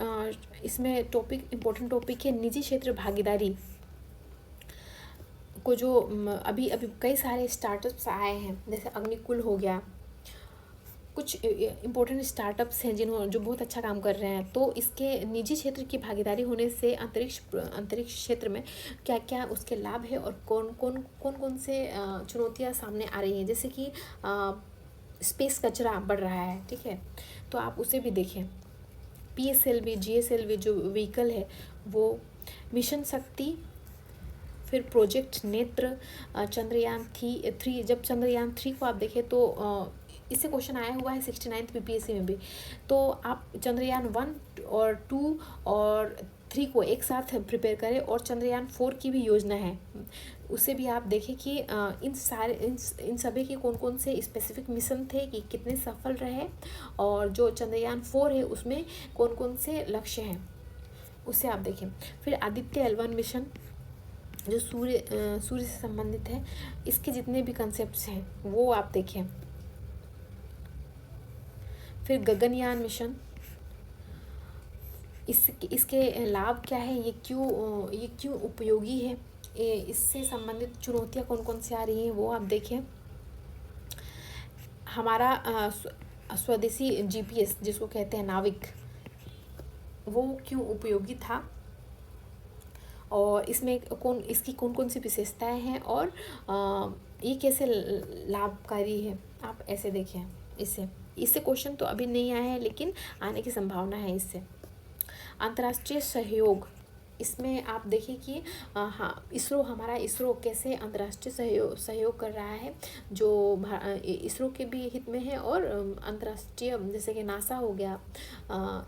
इसमें इम्पोर्टेंट टॉपिक है निजी क्षेत्र भागीदारी को, जो अभी कई सारे स्टार्टअप्स आए हैं, जैसे अग्निकुल हो गया। कुछ इम्पोर्टेंट स्टार्टअप्स हैं जो बहुत अच्छा काम कर रहे हैं। तो इसके निजी क्षेत्र की भागीदारी होने से अंतरिक्ष क्षेत्र में क्या क्या उसके लाभ है, और कौन से चुनौतियां सामने आ रही हैं, जैसे कि स्पेस कचरा बढ़ रहा है। ठीक है, तो आप उसे भी देखें। PSLV GSLV जो व्हीकल है वो, मिशन शक्ति, फिर प्रोजेक्ट नेत्र, चंद्रयान 3। जब चंद्रयान 3 को आप देखें तो इससे क्वेश्चन आया हुआ है 69th PPSC में भी। तो आप चंद्रयान 1 और 2 और 3 को एक साथ प्रिपेयर करें, और चंद्रयान 4 की भी योजना है, उसे भी आप देखें कि इन सभी के कौन से स्पेसिफिक मिशन थे, कि कितने सफल रहे, और जो चंद्रयान 4 है उसमें कौन से लक्ष्य हैं, उसे आप देखें। फिर आदित्य L1 मिशन, जो सूर्य से संबंधित है, इसके जितने भी कंसेप्ट्स हैं वो आप देखें। फिर गगनयान मिशन, इसके लाभ क्या है, ये क्यों उपयोगी है, इससे संबंधित चुनौतियाँ कौन से आ रही हैं वो आप देखें। हमारा स्वदेशी GPS जिसको कहते हैं नाविक, वो क्यों उपयोगी था, और इसमें इसकी कौन सी विशेषताएं हैं, और ये कैसे लाभकारी है, आप ऐसे देखें। इससे क्वेश्चन तो अभी नहीं आए हैं, लेकिन आने की संभावना है इससे। अंतर्राष्ट्रीय सहयोग, इसमें आप देखिए कि हमारा इसरो कैसे अंतर्राष्ट्रीय सहयोग कर रहा है, जो इसरो के भी हित में है, और अंतर्राष्ट्रीय जैसे कि नासा हो गया,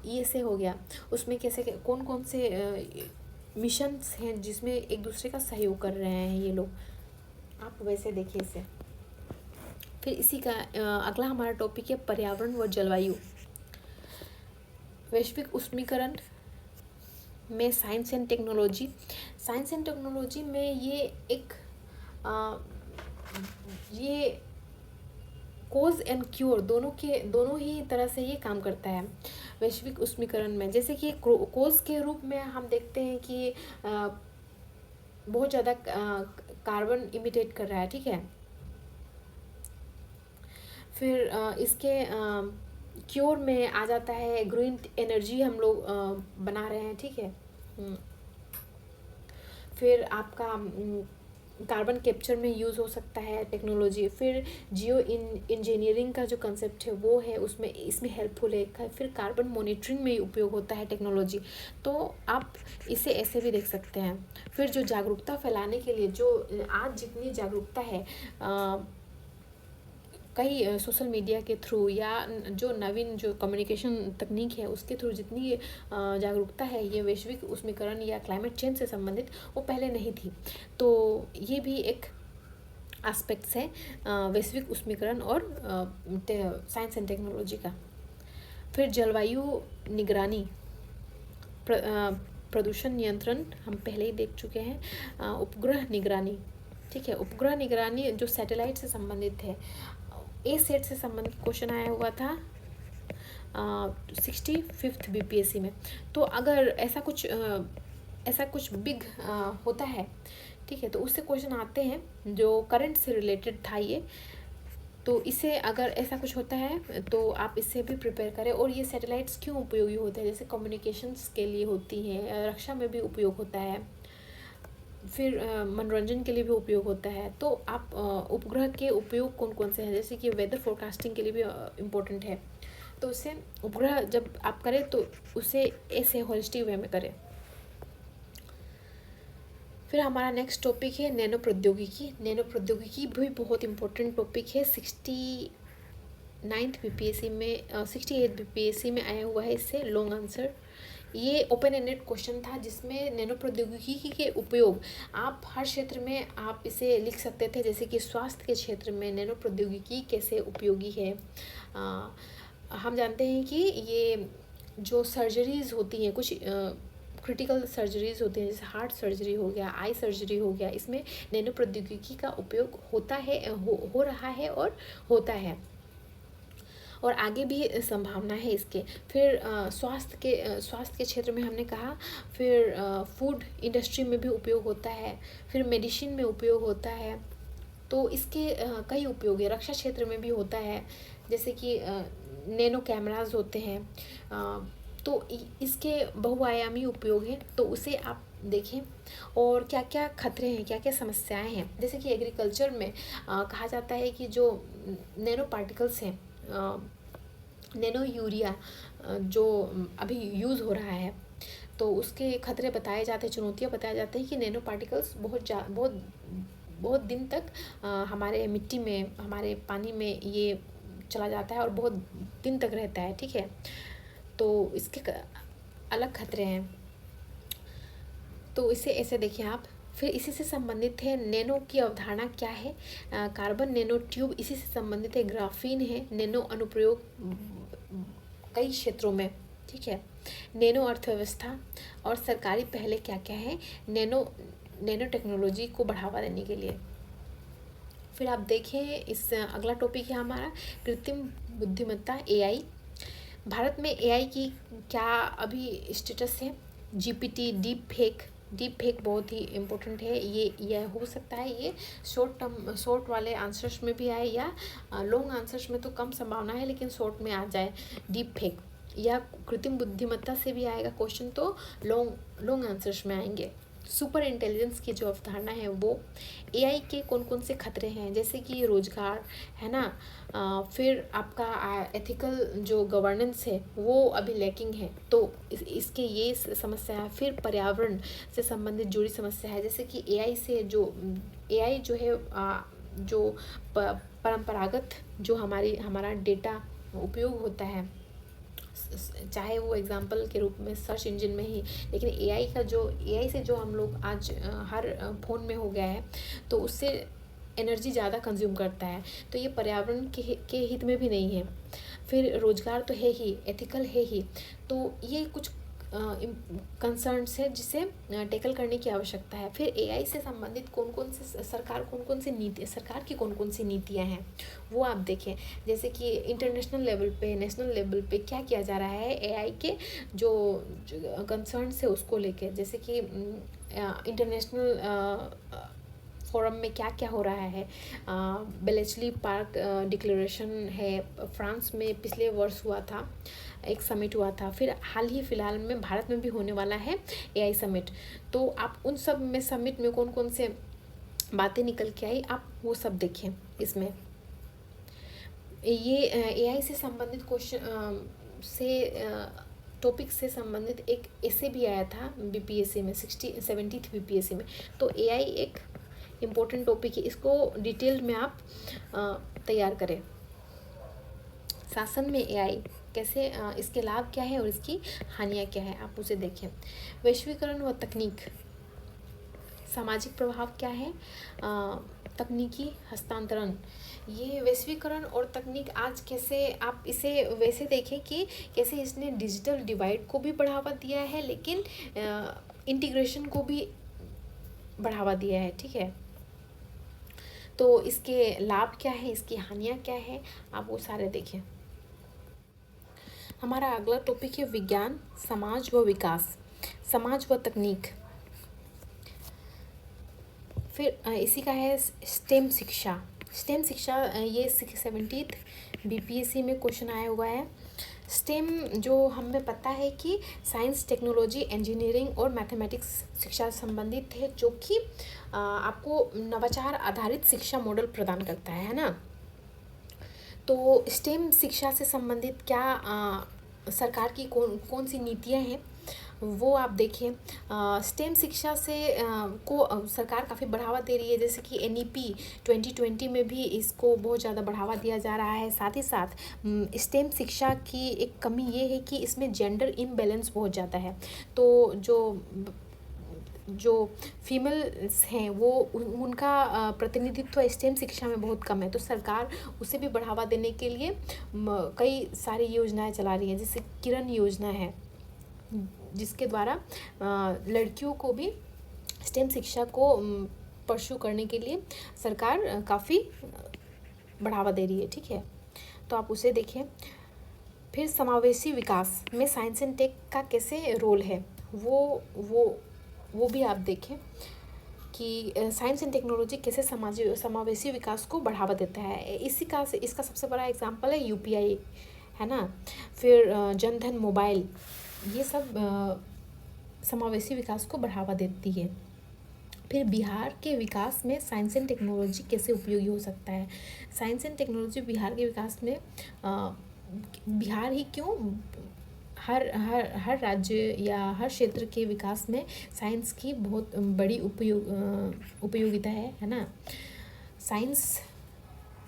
ESA हो गया, उसमें कैसे कौन से मिशंस हैं जिसमें एक दूसरे का सहयोग कर रहे हैं ये लोग, आप वैसे देखिए इसे। फिर इसी का अगला हमारा टॉपिक है पर्यावरण व जलवायु। वैश्विक उष्मीकरण में साइंस एंड टेक्नोलॉजी में ये कोज एंड क्योर दोनों ही तरह से ये काम करता है वैश्विक उष्मीकरण में। जैसे कि कोज के रूप में हम देखते हैं कि बहुत ज़्यादा कार्बन इमिटेट कर रहा है। ठीक है, फिर इसके क्योर में आ जाता है ग्रीन एनर्जी हम लोग बना रहे हैं। ठीक है, फिर आपका कार्बन कैप्चर में यूज़ हो सकता है टेक्नोलॉजी। फिर जियो इंजीनियरिंग का जो कंसेप्ट है वो है इसमें हेल्पफुल है। फिर कार्बन मॉनिटरिंग में उपयोग होता है टेक्नोलॉजी, तो आप इसे ऐसे भी देख सकते हैं। फिर जो जागरूकता फैलाने के लिए जो आज जितनी जागरूकता है कई सोशल मीडिया के थ्रू या जो नवीन जो कम्युनिकेशन तकनीक है उसके थ्रू जितनी जागरूकता है ये वैश्विक उष्मीकरण या क्लाइमेट चेंज से संबंधित वो पहले नहीं थी। तो ये भी एक एस्पेक्ट्स है वैश्विक उष्मीकरण और साइंस एंड टेक्नोलॉजी का। फिर जलवायु निगरानी प्रदूषण नियंत्रण हम पहले ही देख चुके हैं। उपग्रह निगरानी, ठीक है, उपग्रह निगरानी जो सैटेलाइट से संबंधित है। A सेट से संबंधित क्वेश्चन आया हुआ था 65th BPSC में। तो अगर ऐसा कुछ बिग होता है, ठीक है, तो उससे क्वेश्चन आते हैं जो करंट से रिलेटेड था ये। तो इसे अगर ऐसा कुछ होता है तो आप इससे भी प्रिपेयर करें। और ये सैटेलाइट्स क्यों उपयोगी होते हैं, जैसे कम्युनिकेशंस के लिए होती हैं, रक्षा में भी उपयोग होता है, फिर मनोरंजन के लिए भी उपयोग होता है। तो आप उपग्रह के उपयोग कौन कौन से हैं, जैसे कि वेदर फोरकास्टिंग के लिए भी इम्पोर्टेंट है। तो उससे उपग्रह जब आप करें तो उसे ऐसे होलिस्टिक वे में करें। फिर हमारा नेक्स्ट टॉपिक है नैनो प्रौद्योगिकी। नैनो प्रौद्योगिकी भी बहुत इंपॉर्टेंट टॉपिक है। 69th BPSC में 68th BPSC में आया हुआ है इससे लॉन्ग आंसर। ये ओपन एंडेड क्वेश्चन था जिसमें नैनो प्रौद्योगिकी के उपयोग आप हर क्षेत्र में आप इसे लिख सकते थे, जैसे कि स्वास्थ्य के क्षेत्र में नैनो प्रौद्योगिकी कैसे उपयोगी है। हम जानते हैं कि ये जो सर्जरीज होती हैं, कुछ क्रिटिकल सर्जरीज होती हैं, जैसे हार्ट सर्जरी हो गया, आई सर्जरी हो गया, इसमें नैनो प्रौद्योगिकी का उपयोग होता है, हो रहा है और होता है, और आगे भी संभावना है इसके। फिर स्वास्थ्य के क्षेत्र में हमने कहा, फिर फूड इंडस्ट्री में भी उपयोग होता है, फिर मेडिसिन में उपयोग होता है। तो इसके कई उपयोग है। रक्षा क्षेत्र में भी होता है, जैसे कि नैनो कैमराज होते हैं। तो इसके बहुआयामी उपयोग हैं, तो उसे आप देखें। और क्या क्या खतरे हैं, क्या क्या समस्याएं हैं, जैसे कि एग्रीकल्चर में कहा जाता है कि जो नैनो पार्टिकल्स हैं, नैनो यूरिया जो अभी यूज़ हो रहा है, तो उसके खतरे बताए जाते हैं, चुनौतियाँ बताए जाते हैं कि नैनो पार्टिकल्स बहुत दिन तक हमारे मिट्टी में, हमारे पानी में ये चला जाता है और बहुत दिन तक रहता है, ठीक है। तो इसके अलग खतरे हैं, तो इसे ऐसे देखिए आप। फिर इसी से संबंधित है नैनो की अवधारणा क्या है। कार्बन नैनो ट्यूब इसी से संबंधित है। ग्राफीन है, नैनो अनुप्रयोग कई क्षेत्रों में, ठीक है। नैनो अर्थव्यवस्था और सरकारी पहले क्या क्या है नैनो टेक्नोलॉजी को बढ़ावा देने के लिए। फिर आप देखें, इस अगला टॉपिक है हमारा कृत्रिम बुद्धिमत्ता, AI। भारत में AI की क्या अभी स्टेटस है। GPT, डीप फेक बहुत ही इम्पोर्टेंट है। ये हो सकता है ये शॉर्ट वाले आंसर्स में भी आए, या लॉन्ग आंसर्स में तो कम संभावना है, लेकिन शॉर्ट में आ जाए डीप फेक या कृत्रिम बुद्धिमत्ता से भी आएगा क्वेश्चन, तो लॉन्ग आंसर्स में आएंगे। सुपर इंटेलिजेंस की जो अवधारणा है वो। AI के कौन कौन से खतरे हैं, जैसे कि रोजगार है ना, फिर आपका एथिकल जो गवर्नेंस है वो अभी लैकिंग है, तो इसके ये समस्या है। फिर पर्यावरण से संबंधित जुड़ी समस्या है, जैसे कि AI जो है जो परंपरागत जो हमारा डेटा उपयोग होता है, चाहे वो एग्जाम्पल के रूप में सर्च इंजन में ही, लेकिन AI से जो हम लोग आज हर फ़ोन में हो गया है, तो उससे एनर्जी ज़्यादा कंज्यूम करता है, तो ये पर्यावरण के हित में भी नहीं है। फिर रोजगार तो है ही, एथिकल है ही, तो ये कुछ कंसर्न्स है जिसे टैकल करने की आवश्यकता है। फिर AI से संबंधित सरकार की कौन कौन सी नीतियाँ हैं वो आप देखें, जैसे कि इंटरनेशनल लेवल पे, नेशनल लेवल पे क्या किया जा रहा है AI के जो कंसर्न्स है उसको लेके, जैसे कि इंटरनेशनल फोरम में क्या क्या हो रहा है। बेलेचली पार्क डिक्लेरेशन है, फ्रांस में पिछले वर्ष हुआ था, एक समिट हुआ था। फिर हाल ही फिलहाल में भारत में भी होने वाला है AI समिट, तो आप उन सब में समिट में कौन कौन से बातें निकल के आई, आप वो सब देखें। इसमें ये AI से संबंधित क्वेश्चन टॉपिक से संबंधित एक ऐसे भी आया था BPSC में, 70th BPSC में। तो AI एक इम्पोर्टेंट टॉपिक है, इसको डिटेल में आप तैयार करें। शासन में AI कैसे, इसके लाभ क्या है और इसकी हानियाँ क्या है, आप उसे देखें। वैश्वीकरण व तकनीक, सामाजिक प्रभाव क्या है। तकनीकी हस्तांतरण, ये वैश्वीकरण और तकनीक आज कैसे, आप इसे वैसे देखें कि कैसे इसने डिजिटल डिवाइड को भी बढ़ावा दिया है, लेकिन इंटीग्रेशन को भी बढ़ावा दिया है, ठीक है। तो इसके लाभ क्या है, इसकी हानियाँ क्या है, आप वो सारे देखें। हमारा अगला टॉपिक है विज्ञान, समाज व विकास, समाज व तकनीक। फिर इसी का है स्टेम शिक्षा। स्टेम शिक्षा ये 70th BPSC में क्वेश्चन आया हुआ है। स्टेम जो हमें पता है कि साइंस, टेक्नोलॉजी, इंजीनियरिंग और मैथमेटिक्स शिक्षा से संबंधित है, जो कि आपको नवाचार आधारित शिक्षा मॉडल प्रदान करता है ना। तो स्टेम शिक्षा से संबंधित क्या सरकार की कौन सी नीतियाँ हैं वो आप देखें। स्टेम शिक्षा से को सरकार काफ़ी बढ़ावा दे रही है, जैसे कि NEP 2020 में भी इसको बहुत ज़्यादा बढ़ावा दिया जा रहा है। साथ ही साथ स्टेम शिक्षा की एक कमी ये है कि इसमें जेंडर इम्बैलेंस बहुत ज़्यादा है। तो जो फीमेल्स हैं वो उनका प्रतिनिधित्व स्टेम शिक्षा में बहुत कम है, तो सरकार उसे भी बढ़ावा देने के लिए कई सारी योजनाएं चला रही है, जैसे किरण योजना है, जिसके द्वारा लड़कियों को भी स्टेम शिक्षा को परस्यू करने के लिए सरकार काफ़ी बढ़ावा दे रही है। ठीक है, तो आप उसे देखें। फिर समावेशी विकास में साइंस एंड टेक का कैसे रोल है वो भी आप देखें कि साइंस एंड टेक्नोलॉजी कैसे समावेशी विकास को बढ़ावा देता है। इसका सबसे बड़ा एग्जांपल है UPI, है ना। फिर जनधन मोबाइल, ये सब समावेशी विकास को बढ़ावा देती है। फिर बिहार के विकास में साइंस एंड टेक्नोलॉजी कैसे उपयोगी हो सकता है। साइंस एंड टेक्नोलॉजी बिहार के विकास में बिहार ही क्यों, हर राज्य या हर क्षेत्र के विकास में साइंस की बहुत बड़ी उपयोगिता है ना।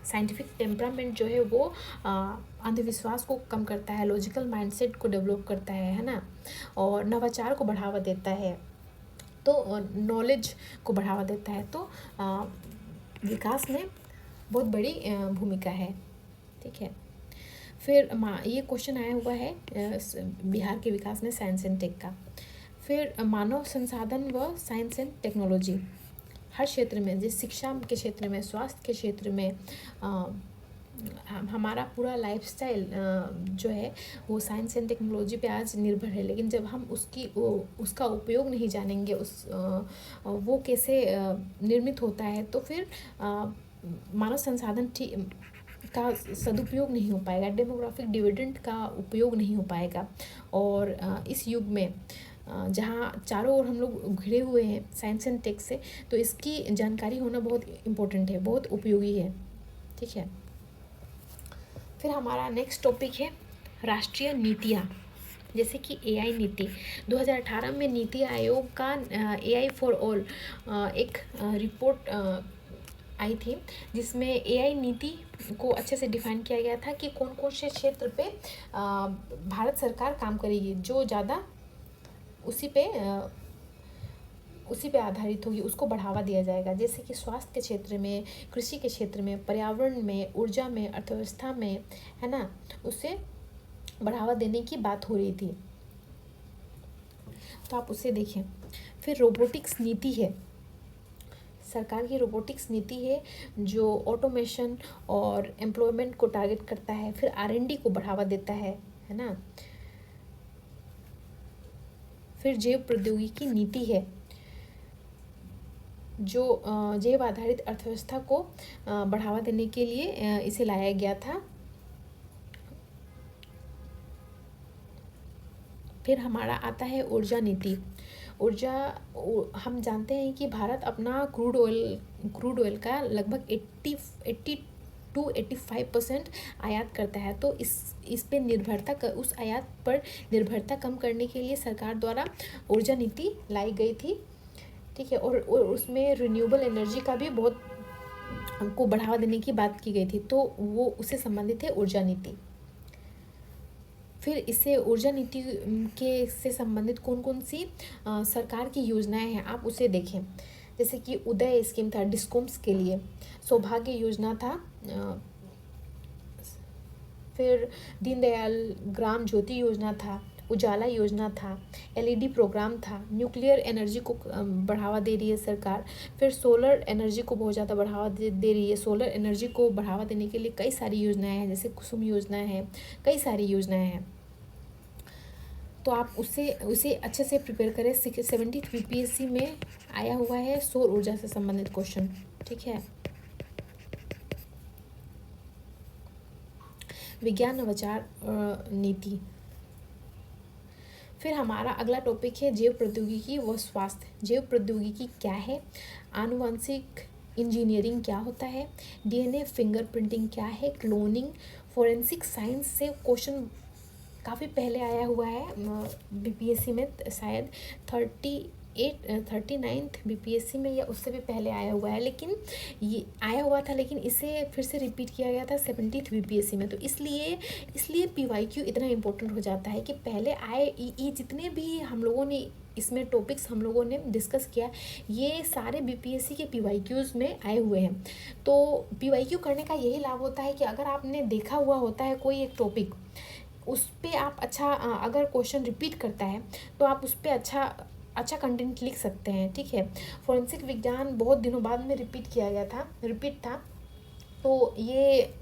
साइंटिफिक टेम्परामेंट जो है वो अंधविश्वास को कम करता है, लॉजिकल माइंडसेट को डेवलप करता है ना, और नवाचार को बढ़ावा देता है, तो नॉलेज को बढ़ावा देता है। तो विकास में बहुत बड़ी भूमिका है। ठीक है, फिर ये क्वेश्चन आया हुआ है बिहार के विकास में साइंस एंड टेक का। फिर मानव संसाधन व साइंस एंड टेक्नोलॉजी हर क्षेत्र में, जैसे शिक्षा के क्षेत्र में, स्वास्थ्य के क्षेत्र में, हमारा पूरा लाइफस्टाइल जो है वो साइंस एंड टेक्नोलॉजी पे आज निर्भर है। लेकिन जब हम उसका उपयोग नहीं जानेंगे, वो कैसे निर्मित होता है, तो फिर मानव संसाधन का सदुपयोग नहीं हो पाएगा, डेमोग्राफिक डिविडेंड का उपयोग नहीं हो पाएगा। और इस युग में जहाँ चारों ओर हम लोग घिरे हुए हैं साइंस एंड टेक से, तो इसकी जानकारी होना बहुत इम्पोर्टेंट है, बहुत उपयोगी है। ठीक है, फिर हमारा नेक्स्ट टॉपिक है राष्ट्रीय नीतियाँ, जैसे कि AI नीति। 2018 में नीति आयोग का AI फॉर ऑल एक रिपोर्ट आई थी, जिसमें AI नीति को अच्छे से डिफाइन किया गया था कि कौन कौन से क्षेत्र पे भारत सरकार काम करेगी, जो ज़्यादा उसी पे आधारित होगी, उसको बढ़ावा दिया जाएगा। जैसे कि स्वास्थ्य के क्षेत्र में, कृषि के क्षेत्र में, पर्यावरण में, ऊर्जा में, अर्थव्यवस्था में, है ना, उसे बढ़ावा देने की बात हो रही थी, तो आप उसे देखें। फिर रोबोटिक्स नीति है, सरकार की रोबोटिक्स नीति है जो ऑटोमेशन और एम्प्लॉयमेंट को टारगेट करता है। फिर R&D को बढ़ावा देता है ना। फिर जैव प्रौद्योगिकी नीति है जो जैव आधारित अर्थव्यवस्था को बढ़ावा देने के लिए इसे लाया गया था। फिर हमारा आता है ऊर्जा नीति। हम जानते हैं कि भारत अपना क्रूड ऑयल का लगभग 80 to 85% आयात करता है, तो इस पे उस आयात पर निर्भरता कम करने के लिए सरकार द्वारा ऊर्जा नीति लाई गई थी। ठीक है, और उसमें रिन्यूएबल एनर्जी का भी बहुत को बढ़ावा देने की बात की गई थी, तो वो उससे संबंधित है ऊर्जा नीति। फिर इससे ऊर्जा नीति के से संबंधित कौन कौन सी सरकार की योजनाएं हैं, आप उसे देखें। जैसे कि उदय स्कीम था डिस्कॉम्स के लिए, सौभाग्य योजना था, फिर दीनदयाल ग्राम ज्योति योजना था, उजाला योजना था, LED प्रोग्राम था, न्यूक्लियर एनर्जी को बढ़ावा दे रही है सरकार। फिर सोलर एनर्जी को बहुत ज़्यादा बढ़ावा दे रही है। सोलर एनर्जी को बढ़ावा देने के लिए कई सारी योजनाएं हैं, जैसे कुसुम योजना है, कई सारी योजनाएं हैं। तो आप उसे अच्छे से प्रिपेयर करें। 70 बीपीएससी में आया हुआ है सौर ऊर्जा से संबंधित क्वेश्चन, ठीक है। विज्ञान नवाचार नीति। फिर हमारा अगला टॉपिक है जैव प्रौद्योगिकी व स्वास्थ्य। जैव प्रौद्योगिकी क्या है, आनुवंशिक इंजीनियरिंग क्या होता है, डीएनए फिंगरप्रिंटिंग क्या है, क्लोनिंग, फोरेंसिक साइंस से क्वेश्चन काफ़ी पहले आया हुआ है बीपीएससी में, शायद 39th बीपीएससी में या उससे भी पहले आया हुआ है, लेकिन ये आया हुआ था, लेकिन इसे फिर से रिपीट किया गया था 70th बीपीएससी में। तो इसलिए पीवाईक्यू इतना इम्पोर्टेंट हो जाता है कि पहले आए ये जितने भी हम लोगों ने इसमें टॉपिक्स हम लोगों ने डिस्कस किया, ये सारे बीपीएससी के पीवाईक्यूज़ में आए हुए हैं। तो पीवाईक्यू करने का यही लाभ होता है कि अगर आपने देखा हुआ होता है कोई एक टॉपिक, उस पर आप अच्छा अगर क्वेश्चन रिपीट करता है तो आप उस पर अच्छा कंटेंट लिख सकते हैं, ठीक है। फोरेंसिक विज्ञान बहुत दिनों बाद में रिपीट था, तो ये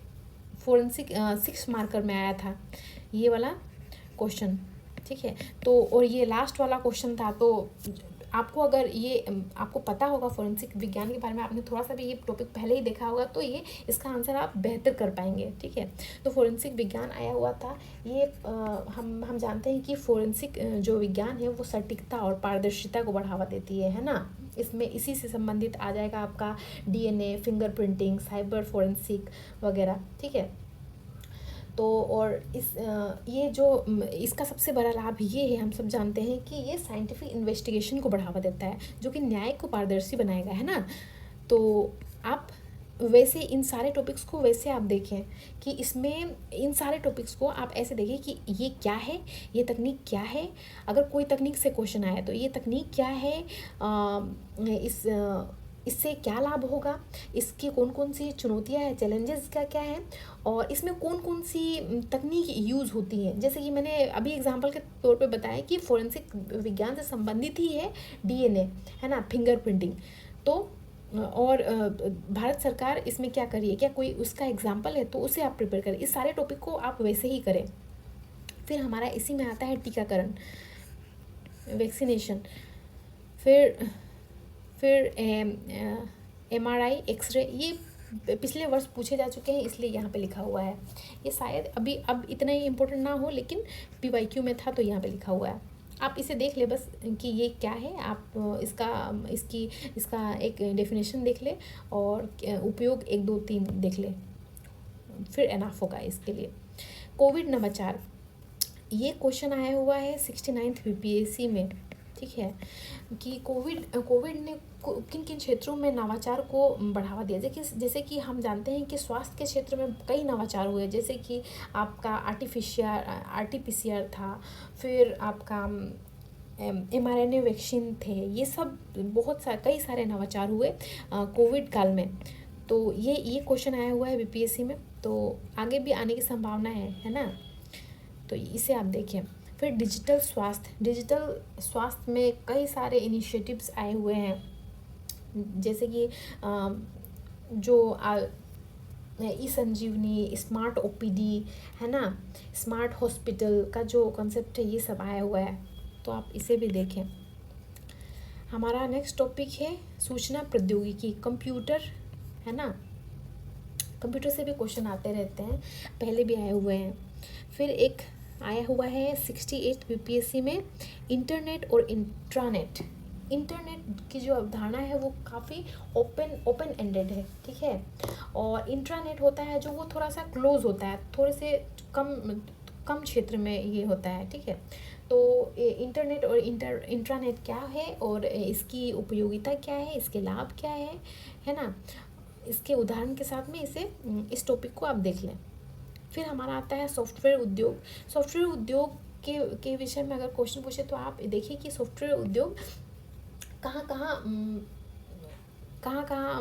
फोरेंसिक 6 मार्कर में आया था ये वाला क्वेश्चन, ठीक है। तो और ये लास्ट वाला क्वेश्चन था, तो आपको अगर ये आपको पता होगा फोरेंसिक विज्ञान के बारे में, आपने थोड़ा सा भी ये टॉपिक पहले ही देखा होगा, तो ये इसका आंसर आप बेहतर कर पाएंगे, ठीक है। तो फोरेंसिक विज्ञान आया हुआ था ये। हम जानते हैं कि फोरेंसिक जो विज्ञान है वो सटीकता और पारदर्शिता को बढ़ावा देती है ना। इसमें इसी से संबंधित आ जाएगा आपका डीएनए, फिंगरप्रिंटिंग, साइबर फोरेंसिक वगैरह, ठीक है। तो और ये जो इसका सबसे बड़ा लाभ ये है, हम सब जानते हैं कि ये साइंटिफिक इन्वेस्टिगेशन को बढ़ावा देता है, जो कि न्याय को पारदर्शी बनाएगा, है ना। तो आप वैसे इन सारे टॉपिक्स को वैसे आप देखें कि इसमें इन सारे टॉपिक्स को आप ऐसे देखें कि ये क्या है, ये तकनीक क्या है। अगर कोई तकनीक से क्वेश्चन आया तो ये तकनीक क्या है, इससे क्या लाभ होगा, इसकी कौन कौन सी चुनौतियाँ हैं, चैलेंजेस क्या क्या हैं, और इसमें कौन कौन सी तकनीक यूज़ होती हैं। जैसे कि मैंने अभी एग्जांपल के तौर पे बताया कि फोरेंसिक विज्ञान से संबंधित ही है डीएनए, है ना, फिंगरप्रिंटिंग। तो और भारत सरकार इसमें क्या करी है, क्या कोई उसका एग्जाम्पल है, तो उसे आप प्रिपेयर करें। इस सारे टॉपिक को आप वैसे ही करें। फिर हमारा इसी में आता है टीकाकरण, वैक्सीनेशन। फिर MRI, एक्सरे, ये पिछले वर्ष पूछे जा चुके हैं, इसलिए यहाँ पे लिखा हुआ है। ये शायद अब इतना ही इम्पोर्टेंट ना हो, लेकिन पीवाईक्यू में था तो यहाँ पे लिखा हुआ है। आप इसे देख ले बस कि ये क्या है, आप इसका एक डेफिनेशन देख ले और उपयोग 1 2 3 देख ले, फिर एनाफ होगा इसके लिए। कोविड नवाचार, ये क्वेश्चन आया हुआ है 69th बीपीएससी में, ठीक है, कि कोविड ने किन किन क्षेत्रों में नवाचार को बढ़ावा दिया। जैसे कि हम जानते हैं कि स्वास्थ्य के क्षेत्र में कई नवाचार हुए, जैसे कि आपका RT-PCR था, फिर आपका mRNA वैक्सीन थे, ये सब कई सारे नवाचार हुए कोविड काल में। तो ये क्वेश्चन आया हुआ है बीपीएससी में, तो आगे भी आने की संभावना है ना। तो इसे आप देखें। फिर डिजिटल स्वास्थ्य में कई सारे इनिशिएटिव्स आए हुए हैं, जैसे कि जो ई-संजीवनी, स्मार्ट OPD, है ना, स्मार्ट हॉस्पिटल का जो कॉन्सेप्ट है, ये सब आया हुआ है, तो आप इसे भी देखें। हमारा नेक्स्ट टॉपिक है सूचना प्रौद्योगिकी, कंप्यूटर, है ना। कंप्यूटर से भी क्वेश्चन आते रहते हैं, पहले भी आए हुए हैं। फिर एक आया हुआ है 68 बीपीएससी में इंटरनेट और इंट्रानेट। इंटरनेट की जो अवधारणा है वो काफ़ी ओपन एंडेड है, ठीक है। और इंट्रानेट होता है जो वो थोड़ा सा क्लोज होता है, थोड़े से कम क्षेत्र में ये होता है, ठीक है। तो इंटरनेट और इंट्रानेट क्या है और इसकी उपयोगिता क्या है, इसके लाभ क्या है ना, इसके उदाहरण के साथ में इस टॉपिक को आप देख लें। फिर हमारा आता है सॉफ्टवेयर उद्योग के विषय में अगर क्वेश्चन पूछे तो आप देखिए कि सॉफ्टवेयर उद्योग कहाँ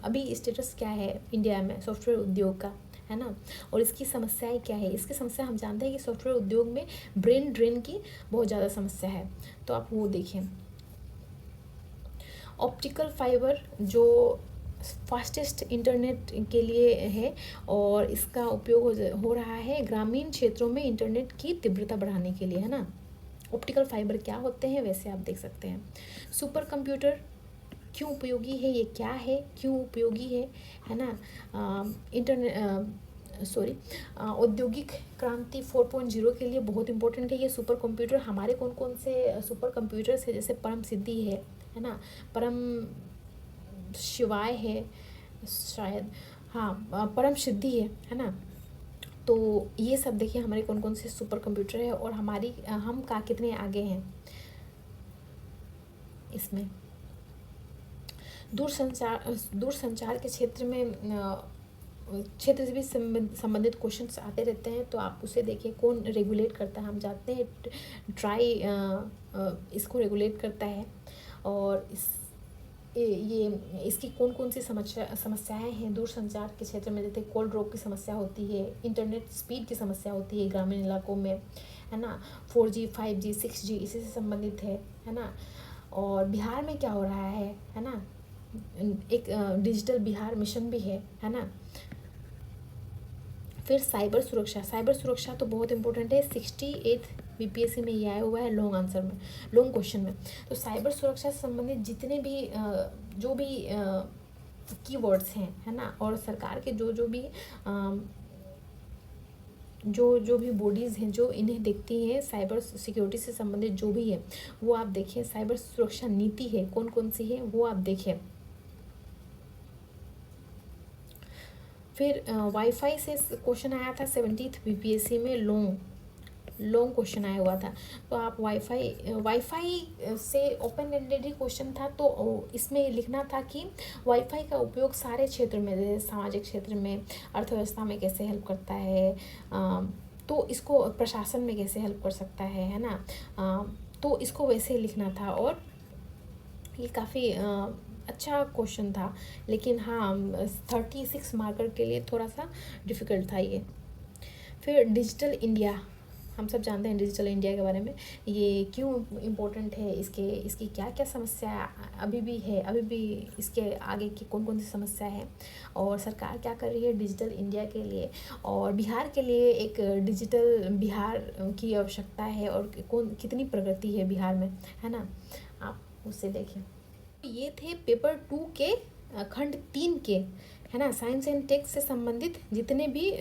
अभी स्टेटस क्या है इंडिया में सॉफ्टवेयर उद्योग का, है ना, और इसकी समस्याएं क्या है। इसकी समस्या हम जानते हैं कि सॉफ्टवेयर उद्योग में ब्रेन ड्रेन की बहुत ज़्यादा समस्या है, तो आप वो देखें। ऑप्टिकल फाइबर जो फास्टेस्ट इंटरनेट के लिए है और इसका उपयोग हो रहा है ग्रामीण क्षेत्रों में इंटरनेट की तीव्रता बढ़ाने के लिए, है ना। ऑप्टिकल फाइबर क्या होते हैं वैसे आप देख सकते हैं। सुपर कंप्यूटर क्यों उपयोगी है, ये क्या है, क्यों उपयोगी है ना। औद्योगिक क्रांति 4.0 के लिए बहुत इंपॉर्टेंट है ये सुपर कंप्यूटर। हमारे कौन कौन से सुपर कंप्यूटर्स है, जैसे परम सिद्धि है ना, परम शिवाय है शायद, हाँ परम सिद्धि है ना। तो ये सब देखिए हमारे कौन कौन से सुपर कंप्यूटर है और हम कितने आगे हैं इसमें। दूरसंचार के क्षेत्र से भी संबंधित क्वेश्चंस आते रहते हैं, तो आप उसे देखिए कौन रेगुलेट करता है। हम जानते हैं ट्राई इसको रेगुलेट करता है और इसकी कौन कौन सी समस्याएं हैं दूरसंचार के क्षेत्र में, जैसे कॉल ड्रॉप की समस्या होती है, इंटरनेट स्पीड की समस्या होती है ग्रामीण इलाकों में, है ना। 4G 5G 6G इसी से संबंधित है ना। और बिहार में क्या हो रहा है ना, एक डिजिटल बिहार मिशन भी है ना। फिर साइबर सुरक्षा तो बहुत इंपॉर्टेंट है। 68 बीपीएससी में ये आया हुआ है लॉन्ग क्वेश्चन में। तो साइबर सुरक्षा से संबंधित जितने भी जो भी कीवर्ड्स हैं, है ना, और सरकार के जो भी बॉडीज़ हैं जो इन्हें देखती हैं साइबर सिक्योरिटी से संबंधित जो भी है वो आप देखिए। साइबर सुरक्षा नीति है कौन कौन सी है वो आप देखिए। फिर वाईफाई से क्वेश्चन आया था 70th बीपीएससी में, लॉन्ग क्वेश्चन आया हुआ था। तो आप वाईफाई से ओपन एंडेड ही क्वेश्चन था, तो इसमें लिखना था कि वाईफाई का उपयोग सारे क्षेत्र में, जैसे सामाजिक क्षेत्र में, अर्थव्यवस्था में कैसे हेल्प करता है, तो इसको प्रशासन में कैसे हेल्प कर सकता है ना। तो इसको वैसे लिखना था और ये काफ़ी अच्छा क्वेश्चन था, लेकिन हाँ 36 मार्कर के लिए थोड़ा सा डिफ़िकल्ट था ये। फिर डिजिटल इंडिया, हम सब जानते हैं डिजिटल इंडिया के बारे में, ये क्यों इम्पोर्टेंट है, इसकी क्या क्या समस्या अभी भी इसके आगे की कौन कौन सी समस्या है, और सरकार क्या कर रही है डिजिटल इंडिया के लिए, और बिहार के लिए एक डिजिटल बिहार की आवश्यकता है, और कितनी प्रगति है बिहार में, है ना। आप उससे देखिए। ये थे पेपर 2 के खंड 3 के, है ना, साइंस एंड टेक्स से संबंधित जितने भी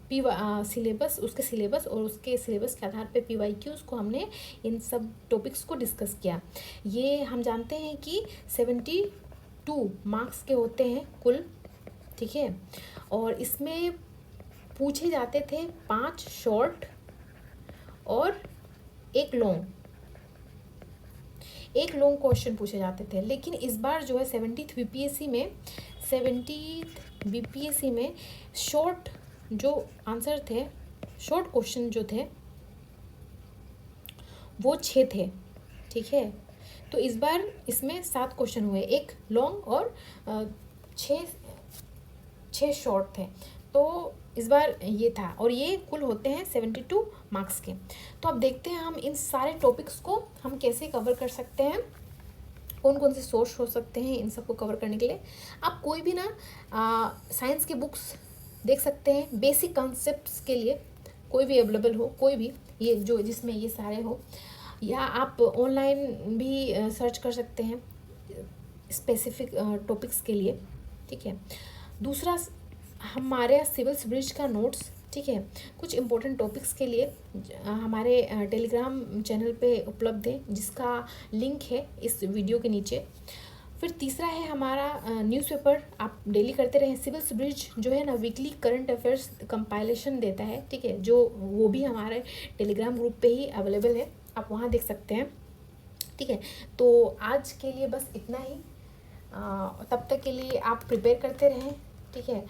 सिलेबस, उसके सिलेबस और उसके सिलेबस के आधार पे PYQs को हमने इन सब टॉपिक्स को डिस्कस किया। ये हम जानते हैं कि 72 मार्क्स के होते हैं कुल, ठीक है, और इसमें पूछे जाते थे 5 शॉर्ट और एक लॉन्ग क्वेश्चन पूछे जाते थे। लेकिन इस बार जो है 70th बीपीएससी में शॉर्ट जो आंसर थे, शॉर्ट क्वेश्चन जो थे वो 6 थे, ठीक है। तो इस बार इसमें 7 क्वेश्चन हुए, एक लॉन्ग और 6 शॉर्ट थे। तो इस बार ये था, और ये कुल होते हैं 72 मार्क्स के। तो अब देखते हैं हम इन सारे टॉपिक्स को हम कैसे कवर कर सकते हैं, कौन कौन से सोर्स हो सकते हैं इन सबको कवर करने के लिए। आप कोई भी ना साइंस के बुक्स देख सकते हैं, बेसिक कॉन्सेप्ट्स के लिए कोई भी अवेलेबल हो, कोई भी ये जो जिसमें ये सारे हो, या आप ऑनलाइन भी सर्च कर सकते हैं स्पेसिफिक टॉपिक्स के लिए, ठीक है। दूसरा, हमारे सिविल ब्रिज का नोट्स, ठीक है, कुछ इम्पोर्टेंट टॉपिक्स के लिए हमारे टेलीग्राम चैनल पे उपलब्ध है, जिसका लिंक है इस वीडियो के नीचे। फिर तीसरा है हमारा न्यूज़पेपर, आप डेली करते रहें। सिविल ब्रिज जो है ना वीकली करंट अफेयर्स कंपाइलेशन देता है, ठीक है, जो वो भी हमारे टेलीग्राम ग्रुप पे ही अवेलेबल है, आप वहाँ देख सकते हैं, ठीक है। तो आज के लिए बस इतना ही, तब तक के लिए आप प्रिपेयर करते रहें, ठीक है,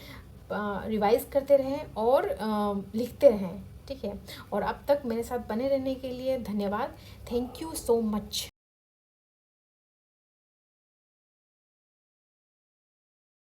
रिवाइज करते रहें और लिखते रहें, ठीक है। और अब तक मेरे साथ बने रहने के लिए धन्यवाद। Thank you so much.